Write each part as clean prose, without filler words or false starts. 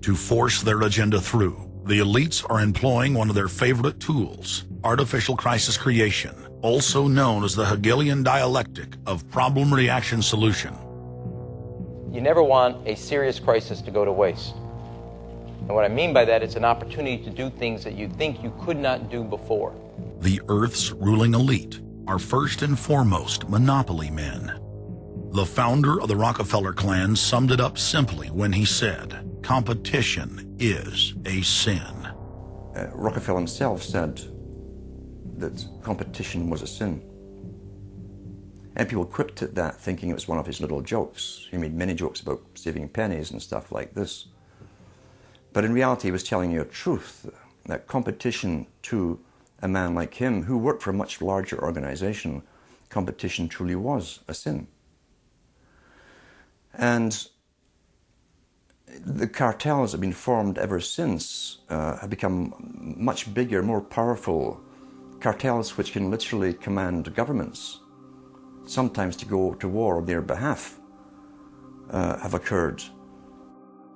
To force their agenda through, the elites are employing one of their favorite tools, artificial crisis creation, also known as the Hegelian dialectic of problem-reaction-solution. You never want a serious crisis to go to waste. And what I mean by that, it's an opportunity to do things that you think you could not do before. The Earth's ruling elite are first and foremost monopoly men. The founder of the Rockefeller clan summed it up simply when he said, "Competition is a sin." Rockefeller himself said that competition was a sin. And people quipped at that, thinking it was one of his little jokes. He made many jokes about saving pennies and stuff like this. But in reality, he was telling you a truth, that competition to a man like him, who worked for a much larger organization, competition truly was a sin. And the cartels that have been formed ever since have become much bigger, more powerful cartels which can literally command governments, sometimes to go to war on their behalf, have occurred.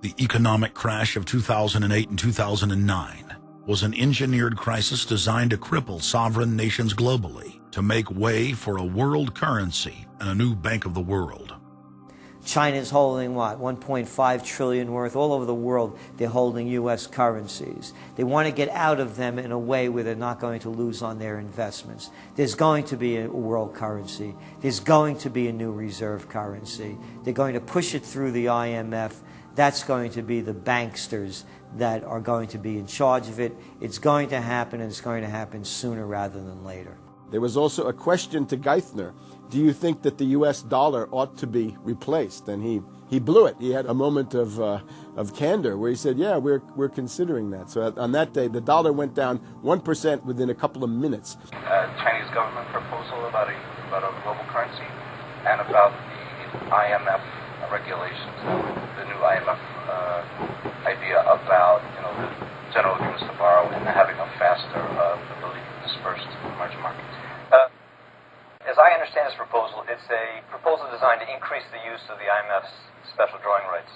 The economic crash of 2008 and 2009 was an engineered crisis designed to cripple sovereign nations globally to make way for a world currency and a new bank of the world. China's holding, what, 1.5 trillion worth. All over the world, they're holding U.S. currencies. They want to get out of them in a way where they're not going to lose on their investments. There's going to be a world currency. There's going to be a new reserve currency. They're going to push it through the IMF. That's going to be the banksters that are going to be in charge of it. It's going to happen, and it's going to happen sooner rather than later. There was also a question to Geithner. Do you think that the U.S. dollar ought to be replaced? And he blew it. He had a moment of candor where he said, yeah, we're considering that. So on that day, the dollar went down 1% within a couple of minutes. Chinese government proposal about a global currency and about the IMF regulations, the new IMF idea about the general agreements to borrow and having a faster ability to disperse to the emerging markets. As I understand this proposal, it's a proposal designed to increase the use of the IMF's special drawing rights.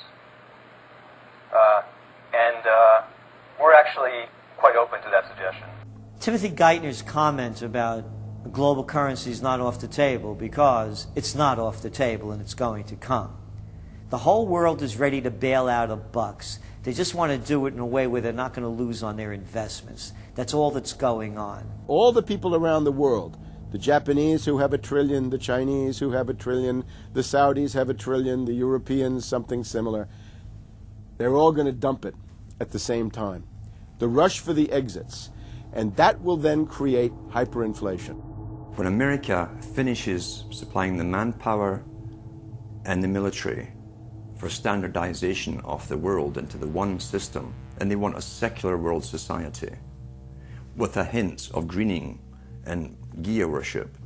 And we're actually quite open to that suggestion. Timothy Geithner's comment about a global currency is not off the table because it's not off the table and it's going to come. The whole world is ready to bail out of bucks. They just want to do it in a way where they're not going to lose on their investments. That's all that's going on. All the people around the world, the Japanese who have $1 trillion, the Chinese who have $1 trillion, the Saudis have $1 trillion, the Europeans something similar, they're all going to dump it at the same time. The rush for the exits. And that will then create hyperinflation. When America finishes supplying the manpower and the military for standardization of the world into the one system, and they want a secular world society with a hint of greening and Gia worship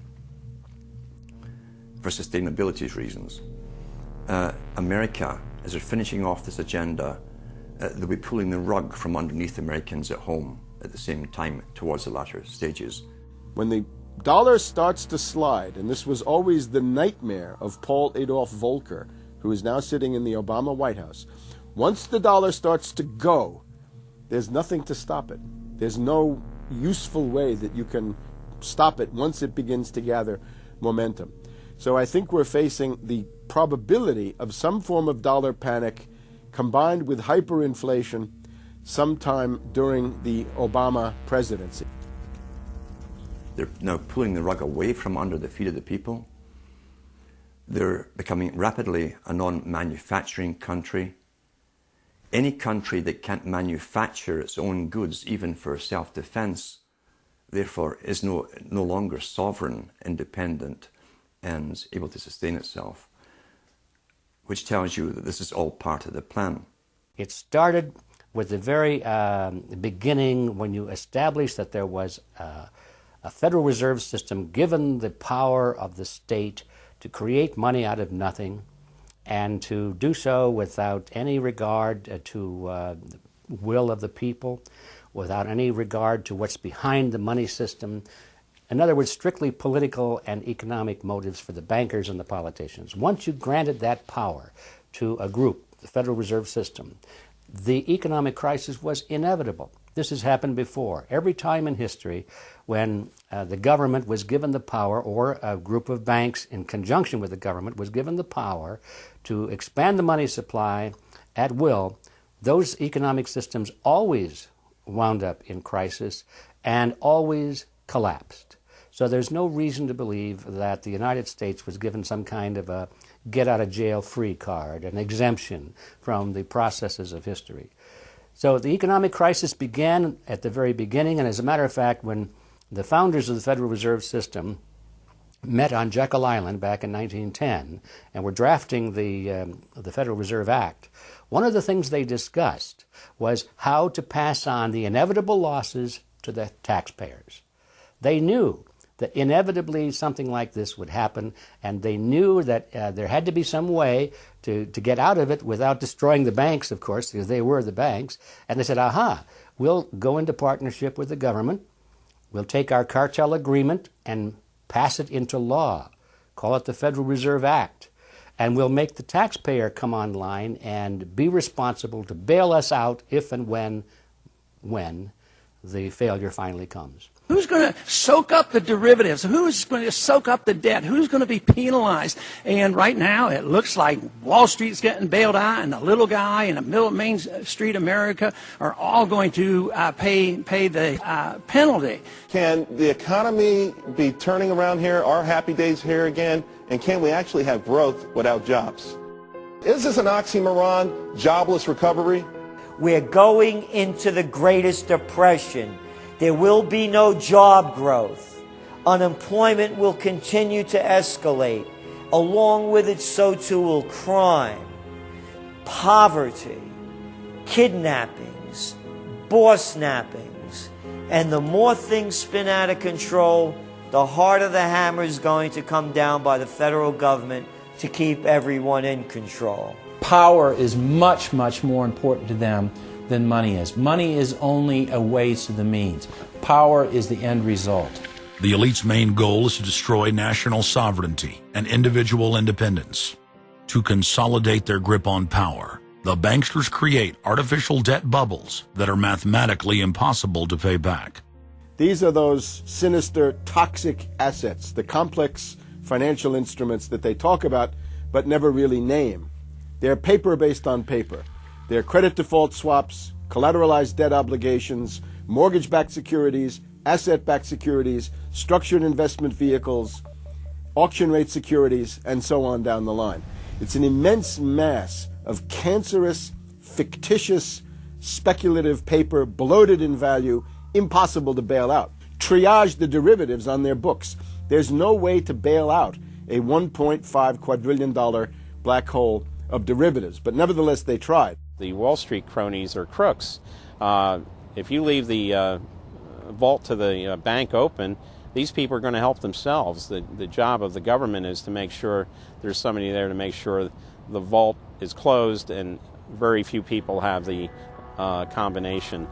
for sustainability reasons. America, as they're finishing off this agenda, they'll be pulling the rug from underneath Americans at home at the same time towards the latter stages. When the dollar starts to slide, and this was always the nightmare of Paul Adolph Volcker, who is now sitting in the Obama White House, once the dollar starts to go, there's nothing to stop it. There's no useful way that you can stop it once it begins to gather momentum. So I think we're facing the probability of some form of dollar panic combined with hyperinflation sometime during the Obama presidency. They're now pulling the rug away from under the feet of the people. They're becoming rapidly a non-manufacturing country. Any country that can't manufacture its own goods, even for self-defense, therefore is no longer sovereign, independent, and able to sustain itself, which tells you that this is all part of the plan. It started with the very beginning when you established that there was a Federal Reserve System given the power of the state to create money out of nothing and to do so without any regard to the will of the people, without any regard to what's behind the money system. In other words, strictly political and economic motives for the bankers and the politicians. Once you granted that power to a group, the Federal Reserve System, the economic crisis was inevitable. This has happened before. Every time in history when the government was given the power, or a group of banks in conjunction with the government was given the power to expand the money supply at will, those economic systems always wound up in crisis and always collapsed. So there's no reason to believe that the United States was given some kind of a get-out-of-jail-free card, an exemption from the processes of history. So the economic crisis began at the very beginning, and as a matter of fact, when the founders of the Federal Reserve System met on Jekyll Island back in 1910 and were drafting the Federal Reserve Act, one of the things they discussed was how to pass on the inevitable losses to the taxpayers. They knew that inevitably something like this would happen, and they knew that there had to be some way to get out of it without destroying the banks, of course, because they were the banks. And they said, aha, we'll go into partnership with the government, we'll take our cartel agreement and pass it into law, call it the Federal Reserve Act, and we'll make the taxpayer come online and be responsible to bail us out if and when the failure finally comes. Who's going to soak up the derivatives? Who's going to soak up the debt? Who's going to be penalized? And right now, it looks like Wall Street's getting bailed out, and the little guy in the middle of Main Street America are all going to pay the penalty. Can the economy be turning around here? Are happy days here again? And can we actually have growth without jobs? Is this an oxymoron, jobless recovery? We're going into the greatest depression. There will be no job growth. Unemployment will continue to escalate. Along with it, so too will crime, poverty, kidnappings, boss nappings. And the more things spin out of control, the harder the hammer is going to come down by the federal government to keep everyone in control. Power is much, much more important to them than money is. Money is only a way to the means. Power is the end result. The elite's main goal is to destroy national sovereignty and individual independence. To consolidate their grip on power, the banksters create artificial debt bubbles that are mathematically impossible to pay back. These are those sinister, toxic assets, the complex financial instruments that they talk about but never really name. They're paper based on paper. They're credit default swaps, collateralized debt obligations, mortgage-backed securities, asset-backed securities, structured investment vehicles, auction rate securities, and so on down the line. It's an immense mass of cancerous, fictitious, speculative paper, bloated in value, impossible to bail out. Triage the derivatives on their books. There's no way to bail out a $1.5 quadrillion black hole of derivatives, but nevertheless they tried. The Wall Street cronies are crooks. If you leave the vault to the bank open, these people are going to help themselves. The job of the government is to make sure there's somebody there to make sure the vault is closed, and very few people have the combination